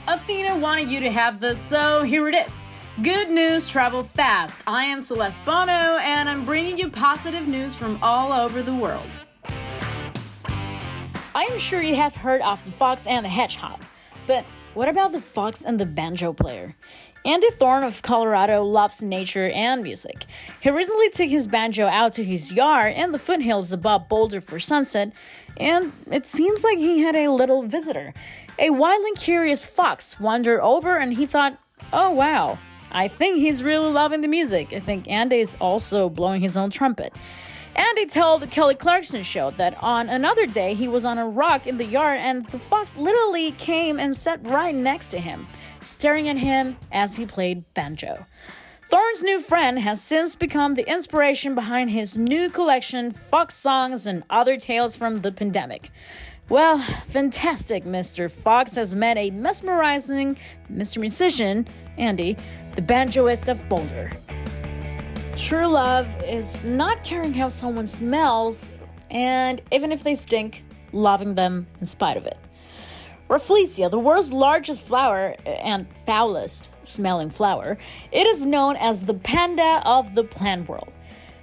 Athyna wanted you to have this, so here it is. Good news travel fast. I am Celeste Bono, and I'm bringing you positive news from all over the world. I am sure you have heard of the Fox and the Hedgehog, but what about the fox and the banjo player? Andy Thorne of Colorado loves nature and music. He recently took his banjo out to his yard in the foothills above Boulder for sunset, and it seems like he had a little visitor. A wild and curious fox wandered over and he thought, oh wow, I think he's really loving the music. I think Andy is also blowing his own trumpet. Andy told the Kelly Clarkson show that on another day he was on a rock in the yard and the fox literally came and sat right next to him, staring at him as he played banjo. Thorne's new friend has since become the inspiration behind his new collection, Fox Songs and Other Tales from the Pandemic. Well, fantastic Mr. Fox has met a mesmerizing Mr. Musician, Andy, the banjoist of Boulder. True love is not caring how someone smells, and even if they stink, loving them in spite of it. Rafflesia, the world's largest flower and foulest smelling flower, it is known as the panda of the plant world.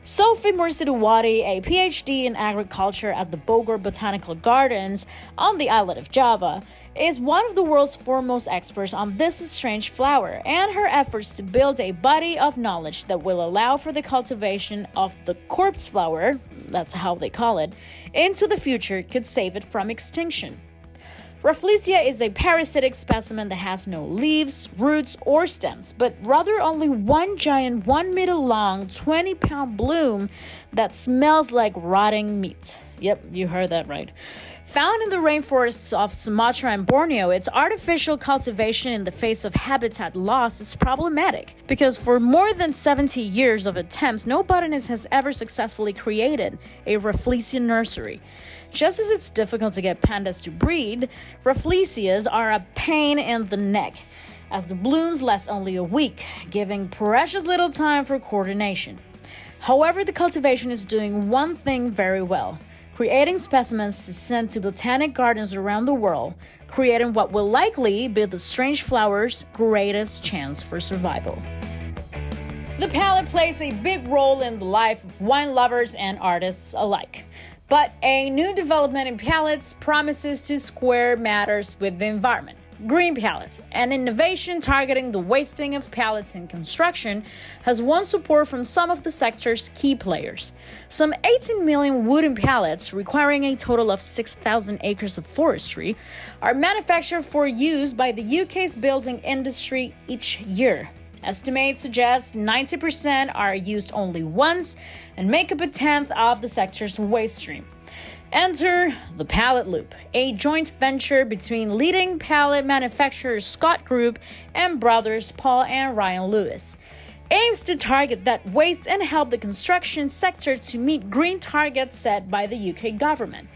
Sophie Mursidawati, a PhD in agriculture at the Bogor Botanical Gardens on the island of Java, is one of the world's foremost experts on this strange flower, and her efforts to build a body of knowledge that will allow for the cultivation of the corpse flower, that's how they call it, into the future could save it from extinction. Rafflesia is a parasitic specimen that has no leaves, roots, or stems, but rather only one giant 1 meter long, 20-pound bloom that smells like rotting meat. Yep, you heard that right. Found in the rainforests of Sumatra and Borneo, its artificial cultivation in the face of habitat loss is problematic because for more than 70 years of attempts, no botanist has ever successfully created a Rafflesia nursery. Just as it's difficult to get pandas to breed, Rafflesias are a pain in the neck, as the blooms last only a week, giving precious little time for coordination. However, the cultivation is doing one thing very well, creating specimens to send to botanic gardens around the world, creating what will likely be the strange flower's greatest chance for survival. The palette plays a big role in the life of wine lovers and artists alike. But a new development in palettes promises to square matters with the environment. Green palettes, an innovation targeting the wasting of pallets in construction, has won support from some of the sector's key players. Some 18 million wooden pallets, requiring a total of 6,000 acres of forestry, are manufactured for use by the UK's building industry each year. Estimates suggest 90% are used only once and make up a tenth of the sector's waste stream. Enter the Pallet Loop, a joint venture between leading pallet manufacturer Scott Group and brothers Paul and Ryan Lewis. Aims to target that waste and help the construction sector to meet green targets set by the UK government.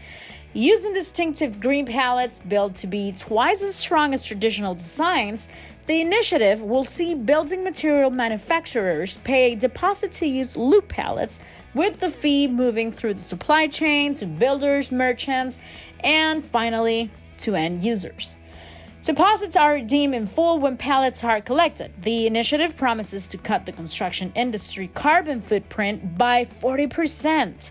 Using distinctive green pallets built to be twice as strong as traditional designs, the initiative will see building material manufacturers pay a deposit to use loop pallets, with the fee moving through the supply chain to builders, merchants, and finally to end users. Deposits are redeemed in full when pallets are collected. The initiative promises to cut the construction industry carbon footprint by 40%.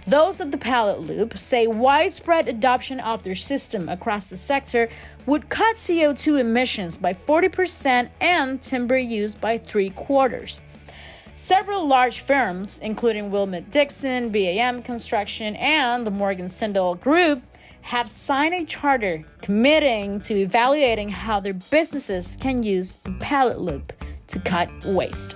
Those at the Pallet Loop say widespread adoption of their system across the sector would cut CO2 emissions by 40% and timber use by 3/4. Several large firms, including Wilmot Dixon, BAM Construction, and the Morgan Sindall Group, have signed a charter committing to evaluating how their businesses can use the Pallet Loop to cut waste.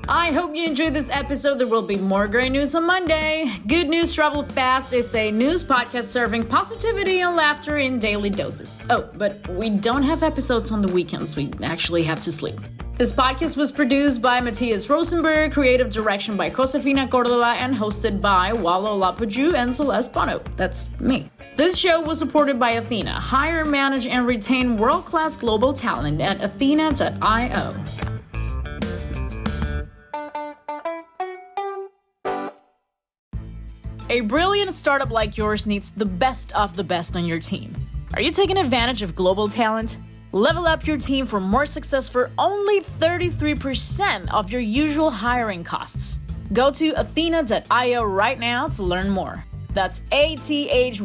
I hope you enjoyed this episode. There will be more great news on Monday. Good News Travel Fast is a news podcast serving positivity and laughter in daily doses. Oh, but we don't have episodes on the weekends. We actually have to sleep. This podcast was produced by Matthias Rosenberg, creative direction by Josefina Cordova, and hosted by Walo Lapuju and Celeste Bono. That's me. This show was supported by Athyna. Hire, manage, and retain world-class global talent at athena.io. A brilliant startup like yours needs the best of the best on your team. Are you taking advantage of global talent? Level up your team for more success for only 33% of your usual hiring costs. Go to Athyna.io right now to learn more. That's Athyna.io.